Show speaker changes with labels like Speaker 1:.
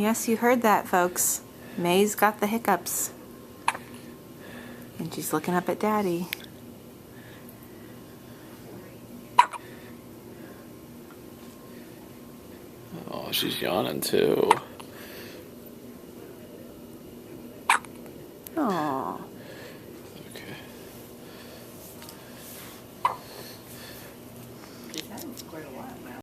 Speaker 1: Yes, you heard that, folks. May's got the hiccups. And she's looking up at Daddy.
Speaker 2: Oh, she's yawning too.